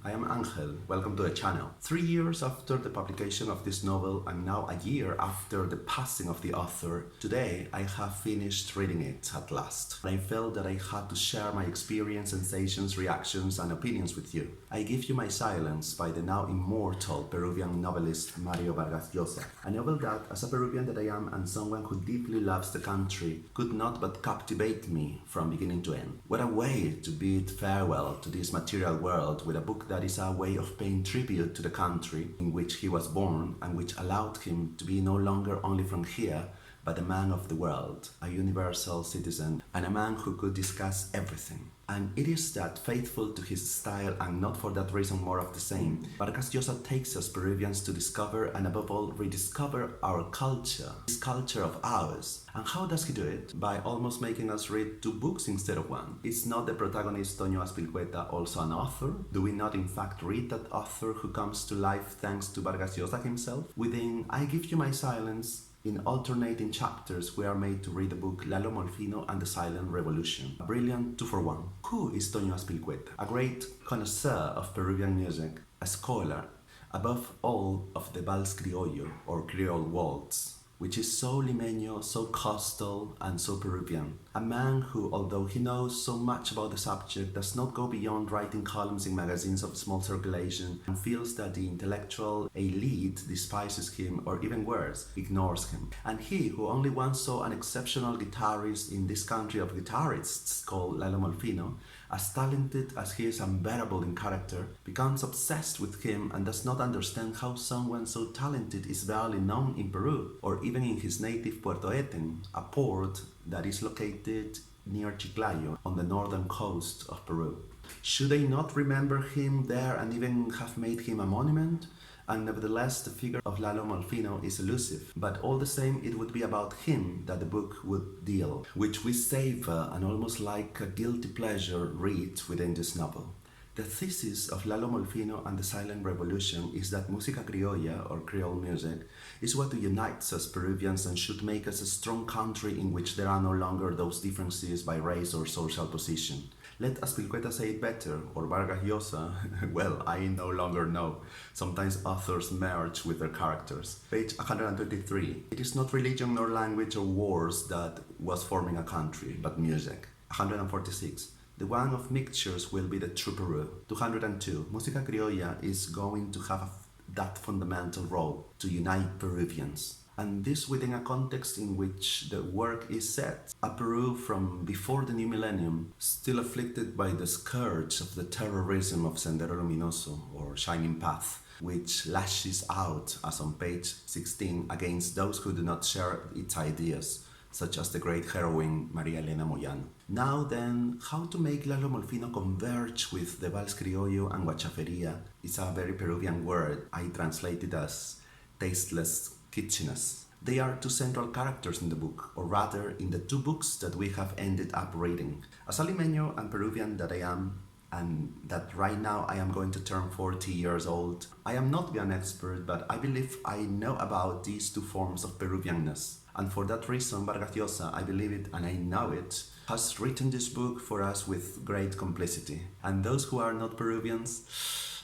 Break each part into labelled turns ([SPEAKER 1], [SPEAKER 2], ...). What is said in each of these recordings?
[SPEAKER 1] I am Angel. Welcome to the channel. 3 years after the publication of this novel and now a year after the passing of the author, today I have finished reading it at last. I felt that I had to share my experience, sensations, reactions and opinions with you. I Give You My Silence by the now immortal Peruvian novelist Mario Vargas Llosa. A novel that, as a Peruvian that I am and someone who deeply loves the country, could not but captivate me from beginning to end. What a way to bid farewell to this material world with a book that is a way of paying tribute to the country in which he was born and which allowed him to be no longer only from here, but a man of the world, a universal citizen, and a man who could discuss everything. And it is that, faithful to his style and not for that reason more of the same, Vargas Llosa takes us Peruvians to discover and above all rediscover our culture, this culture of ours. And how does he do it? By almost making us read 2 books instead of 1. Is not the protagonist Toño Azpilicueta also an author? Do we not in fact read that author who comes to life thanks to Vargas Llosa himself? Within I Give You My Silence, in alternating chapters, we are made to read the book Lalo Molfino and the Silent Revolution, a brilliant 2-for-1. Who is Toño Azpilicueta? A great connoisseur of Peruvian music, a scholar, above all of the Vals Criollo or Creole waltz, which is so limeño, so coastal and so Peruvian. A man who, although he knows so much about the subject, does not go beyond writing columns in magazines of small circulation and feels that the intellectual elite despises him or even worse, ignores him. And he, who only once saw an exceptional guitarist in this country of guitarists called Lalo Molfino, as talented as he is unbearable in character, becomes obsessed with him and does not understand how someone so talented is barely known in Peru, or even in his native Puerto Eten, a port that is located near Chiclayo on the northern coast of Peru. Should they not remember him there and even have made him a monument? And nevertheless, the figure of Lalo Molfino is elusive, but all the same it would be about him that the book would deal, which we savor and almost like a guilty pleasure read within this novel. The thesis of Lalo Molfino and the Silent Revolution is that música criolla, or Creole music, is what unites us Peruvians and should make us a strong country in which there are no longer those differences by race or social position. Let Azpilicueta say it better, or Vargas Llosa, well, I no longer know. Sometimes authors merge with their characters. Page 123. It is not religion nor language or wars that was forming a country, but music. 146. The one of mixtures will be the true Peru. 202. Música criolla is going to have that fundamental role, to unite Peruvians. And this within a context in which the work is set. A Peru from before the new millennium, still afflicted by the scourge of the terrorism of Sendero Luminoso, or Shining Path, which lashes out, as on page 16, against those who do not share its ideas, such as the great heroine Maria Elena Moyano. Now then, how to make Lalo Molfino converge with the Vals Criollo and Guachaferia is a very Peruvian word. I translate it as tasteless kitschiness. They are 2 central characters in the book, or rather in the 2 books that we have ended up reading. As a limeño and Peruvian that I am, and that right now I am going to turn 40 years old, I am not an expert, but I believe I know about these 2 forms of Peruvianness. And for that reason, Vargas Llosa, I believe it and I know it, has written this book for us with great complicity. And those who are not Peruvians,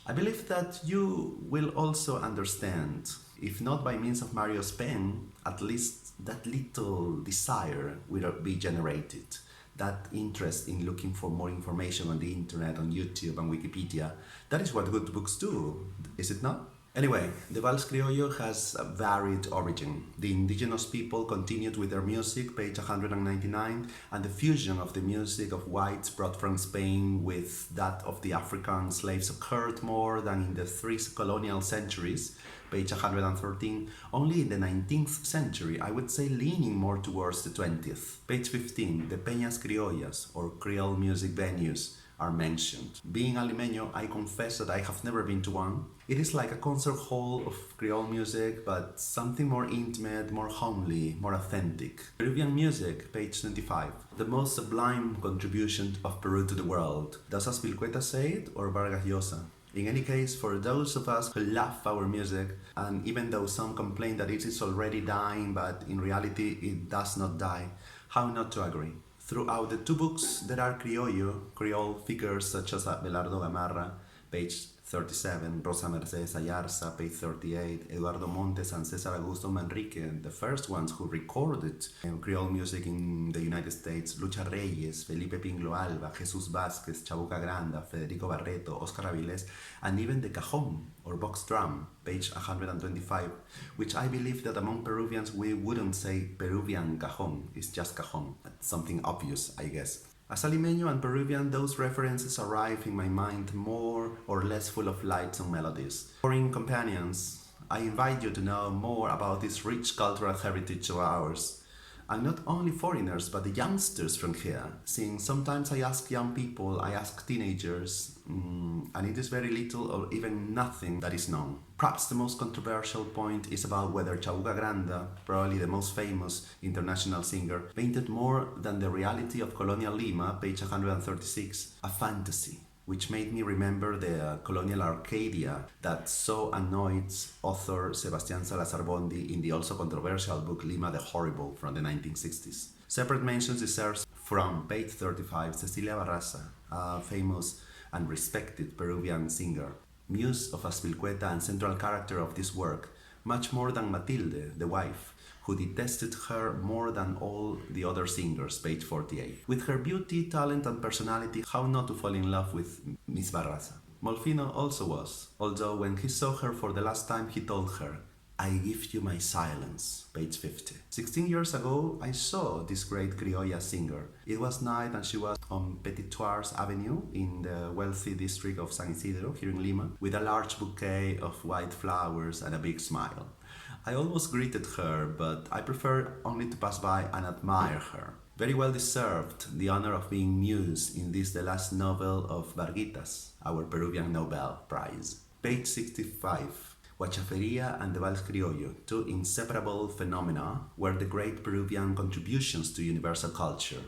[SPEAKER 1] I believe that you will also understand. If not by means of Mario's pen, at least that little desire will be generated. That interest in looking for more information on the internet, on YouTube and Wikipedia. That is what good books do, is it not? Anyway, the Vals Criollo has a varied origin. The indigenous people continued with their music, page 199, and the fusion of the music of whites brought from Spain with that of the African slaves occurred more than in the 3 colonial centuries, page 113, only in the 19th century, I would say leaning more towards the 20th. Page 15, the Peñas Criollas, or Creole music venues, are mentioned. Being a limeño, I confess that I have never been to one. It is like a concert hall of Creole music, but something more intimate, more homely, more authentic. Peruvian music, page 25. The most sublime contribution of Peru to the world. Does Azpilicueta say it or Vargas Llosa? In any case, for those of us who love our music, and even though some complain that it is already dying, but in reality it does not die, how not to agree? Throughout the 2 books, there are Creole figures such as Abelardo Gamarra, page 37, Rosa Mercedes Ayarza, page 38, Eduardo Montes and Cesar Augusto Manrique, the first ones who recorded Creole music in the United States, Lucha Reyes, Felipe Pinglo Alba, Jesus Vázquez, Chabuca Granda, Federico Barreto, Oscar Avilés, and even the cajon or box drum, page 125, which I believe that among Peruvians we wouldn't say Peruvian cajon, it's just cajon, something obvious, I guess. As a Limeño and Peruvian, those references arrive in my mind more or less full of lights and melodies. Foreign companions, I invite you to know more about this rich cultural heritage of ours. And not only foreigners, but the youngsters from here. Since sometimes I ask young people, I ask teenagers, and it is very little or even nothing that is known. Perhaps the most controversial point is about whether Chabuca Granda, probably the most famous international singer, painted more than the reality of colonial Lima, page 136, a fantasy, which made me remember the colonial Arcadia that so annoyed author Sebastián Salazar Bondi in the also controversial book Lima the Horrible from the 1960s. Separate mentions deserves from page 35 Cecilia Barraza, a famous and respected Peruvian singer, muse of Azpilcueta and central character of this work, much more than Matilde, the wife, who detested her more than all the other singers, page 48. With her beauty, talent and personality, how not to fall in love with Miss Barraza? Molfino also was, although when he saw her for the last time he told her, "I give you my silence," page 50. 16 years ago, I saw this great criolla singer. It was night and she was on Petitoires Avenue in the wealthy district of San Isidro, here in Lima, with a large bouquet of white flowers and a big smile. I almost greeted her, but I preferred only to pass by and admire her. Very well deserved the honor of being muse in this the last novel of Vargas, our Peruvian Nobel Prize. Page 65. Huachaferia and the Vals Criollo, two inseparable phenomena, were the great Peruvian contributions to universal culture.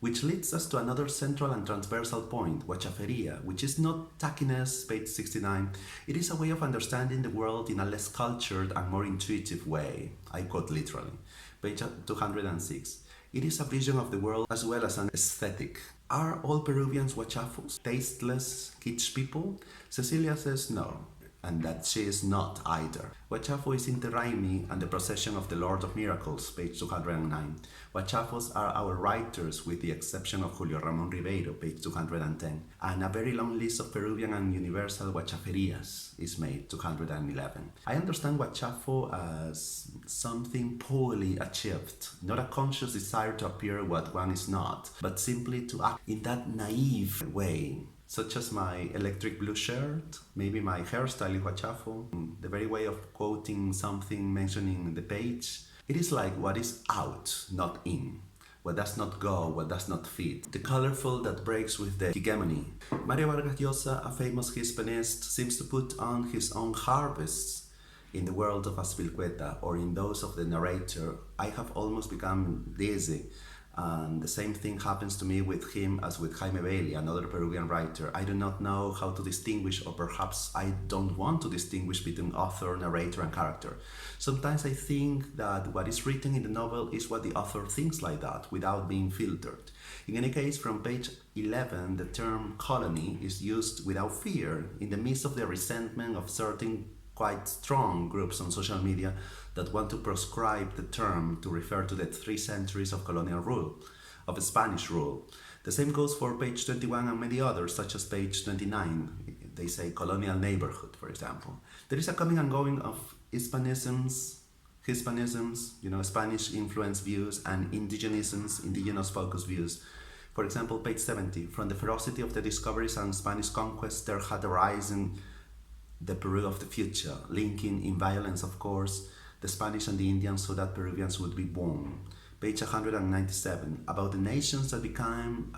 [SPEAKER 1] Which leads us to another central and transversal point, Huachaferia, which is not tackiness, page 69. It is a way of understanding the world in a less cultured and more intuitive way. I quote literally. Page 206. It is a vision of the world as well as an aesthetic. Are all Peruvians huachafos, tasteless, kitsch people? Cecilia says no, and that she is not either. Huachafo is Inti Raymi and the procession of the Lord of Miracles, page 209. Huachafos are our writers with the exception of Julio Ramón Ribeiro, page 210. And a very long list of Peruvian and universal huachaferias is made, 211. I understand huachafo as something poorly achieved, not a conscious desire to appear what one is not, but simply to act in that naive way. Such as my electric blue shirt, maybe my hairstyle in huachafo, the very way of quoting something mentioning the page. It is like what is out, not in. What does not go, what does not fit. The colorful that breaks with the hegemony. Mario Vargas Llosa, a famous Hispanist, seems to put on his own harvests in the world of Azpilcueta or in those of the narrator. I have almost become dizzy. And the same thing happens to me with him as with Jaime Bailey, another Peruvian writer. I do not know how to distinguish, or perhaps I don't want to distinguish between author, narrator, and character. Sometimes I think that what is written in the novel is what the author thinks like that, without being filtered. In any case, from page 11, the term colony is used without fear in the midst of the resentment of certain quite strong groups on social media that want to proscribe the term to refer to the 3 centuries of colonial rule, of Spanish rule. The same goes for page 21 and many others, such as page 29. They say colonial neighborhood, for example. There is a coming and going of Hispanisms, Spanish influence views, and indigenisms, indigenous focus views. For example, page 70, from the ferocity of the discoveries and Spanish conquest, there had arisen the Peru of the future, linking in violence, of course, the Spanish and the Indians so that Peruvians would be born. Page 197, about the nations that became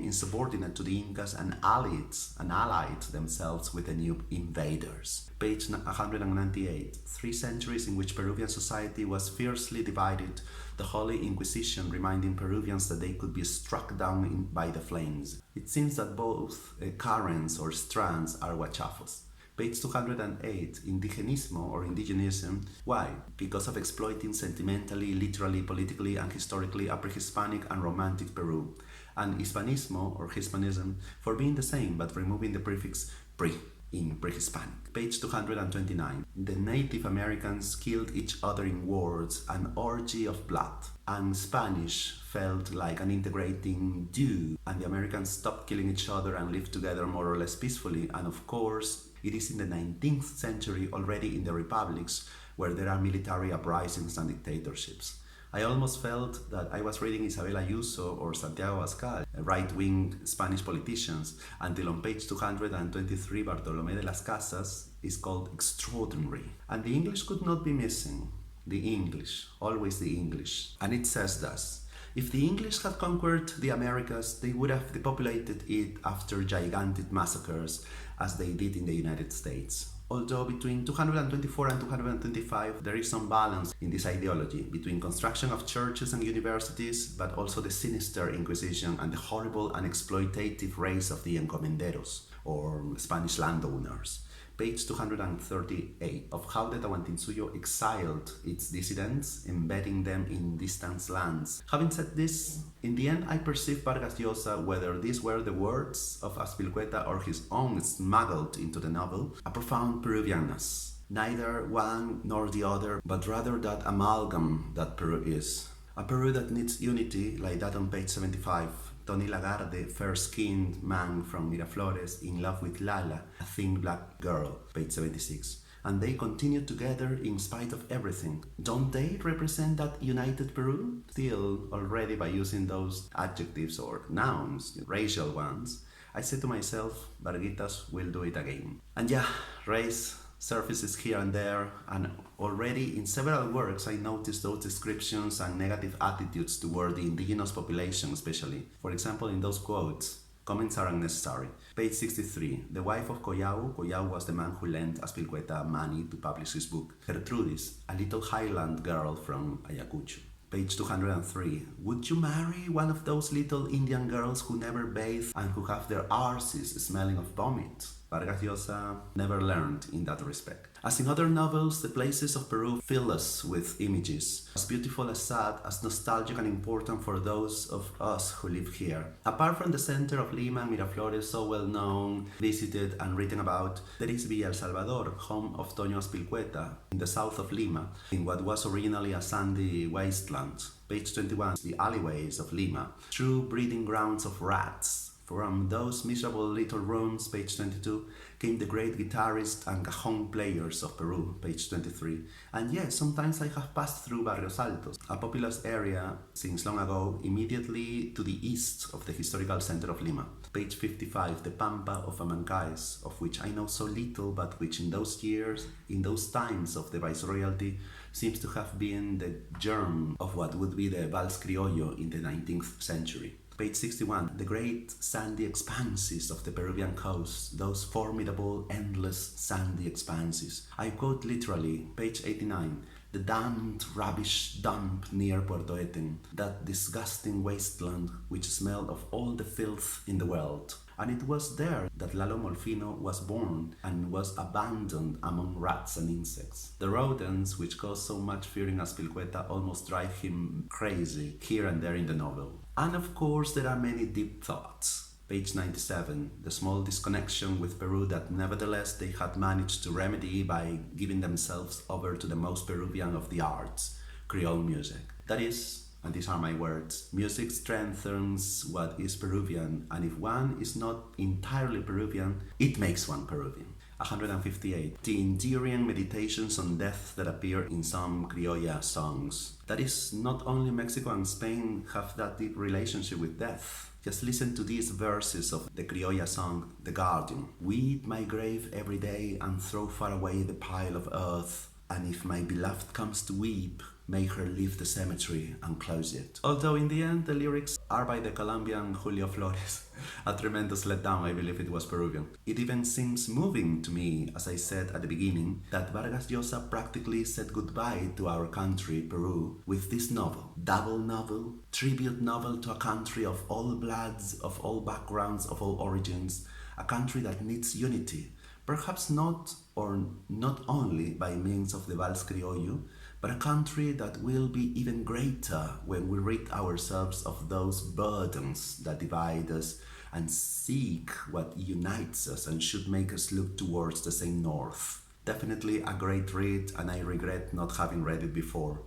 [SPEAKER 1] insubordinate to the Incas and allied themselves with the new invaders. Page 198, 3 centuries in which Peruvian society was fiercely divided, the Holy Inquisition reminding Peruvians that they could be struck down by the flames. It seems that both currents or strands are huachafos. Page 208, indigenismo or indigenism. Why? Because of exploiting sentimentally, literally, politically, and historically a pre-Hispanic and romantic Peru. and Hispanismo or Hispanism for being the same but removing the prefix pre in pre-Hispanic. Page 229. The Native Americans killed each other in wars, an orgy of blood, and Spanish felt like an integrating Jew, and the Americans stopped killing each other and lived together more or less peacefully. And of course, it is in the 19th century already in the republics where there are military uprisings and dictatorships. I almost felt that I was reading Isabel Ayuso or Santiago Abascal, right-wing Spanish politicians, until on page 223 Bartolomé de las Casas is called extraordinary. And the English could not be missing. The English, always the English. And it says thus: if the English had conquered the Americas, they would have depopulated it after gigantic massacres, as they did in the United States. Although between 224 and 225 there is some balance in this ideology between construction of churches and universities, but also the sinister Inquisition and the horrible and exploitative race of the encomenderos, or Spanish landowners. Page 238 of how the Tahuantinsuyo exiled its dissidents, embedding them in distant lands. Having said this, in the end I perceive Vargas Llosa, whether these were the words of Azpilcueta or his own smuggled into the novel, a profound Peruvianness. Neither one nor the other, but rather that amalgam that Peru is. A Peru that needs unity, like that on page 75. Tony Lagarde, fair-skinned man from Miraflores, in love with Lala, a thin black girl, page 76. And they continue together in spite of everything. Don't they represent that united Peru? Still, already by using those adjectives or nouns, racial ones, I say to myself, Varguitas will do it again. And yeah, race surfaces here and there, and already in several works I noticed those descriptions and negative attitudes toward the indigenous population especially. For example, in those quotes, comments are unnecessary. Page 63, the wife of Collao was the man who lent Azpilcueta money to publish his book. Gertrudis, a little highland girl from Ayacucho. Page 203, would you marry one of those little Indian girls who never bathe and who have their arses smelling of vomit? Vargas Llosa never learned in that respect. As in other novels, the places of Peru fill us with images, as beautiful as sad, as nostalgic and important for those of us who live here. Apart from the center of Lima and Miraflores, so well known, visited and written about, there is Villa El Salvador, home of Toño Azpilcueta, in the south of Lima, in what was originally a sandy wasteland. Page 21, the alleyways of Lima, true breeding grounds of rats. From those miserable little rooms, page 22, came the great guitarist and cajon players of Peru, page 23. And yes, sometimes I have passed through Barrios Altos, a populous area since long ago, immediately to the east of the historical center of Lima. Page 55, the Pampa of Amancáes, of which I know so little, but which in those years, in those times of the viceroyalty, seems to have been the germ of what would be the Vals Criollo in the 19th century. Page 61, the great sandy expanses of the Peruvian coast, those formidable, endless sandy expanses. I quote literally, page 89, the damned rubbish dump near Puerto Eten, that disgusting wasteland which smelled of all the filth in the world. And it was there that Lalo Molfino was born and was abandoned among rats and insects. The rodents, which cause so much fear in Azpilcueta, almost drive him crazy here and there in the novel. And of course there are many deep thoughts. Page 97, the small disconnection with Peru that nevertheless they had managed to remedy by giving themselves over to the most Peruvian of the arts, Creole music. That is, and these are my words, music strengthens what is Peruvian, and if one is not entirely Peruvian, it makes one Peruvian. 158. The endearing meditations on death that appear in some criolla songs. That is, not only Mexico and Spain have that deep relationship with death. Just listen to these verses of the criolla song, The Guardian. Weed my grave every day and throw far away the pile of earth. And if my beloved comes to weep, make her leave the cemetery and close it. Although in the end the lyrics are by the Colombian Julio Flores. A tremendous letdown, I believe it was Peruvian. It even seems moving to me, as I said at the beginning, that Vargas Llosa practically said goodbye to our country, Peru, with this novel. Double novel, tribute novel to a country of all bloods, of all backgrounds, of all origins. A country that needs unity. Perhaps not, or not only by means of the Vals Criollo, but a country that will be even greater when we rid ourselves of those burdens that divide us and seek what unites us and should make us look towards the same north. Definitely a great read, and I regret not having read it before.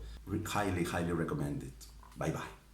[SPEAKER 1] Highly, highly recommend it. Bye bye.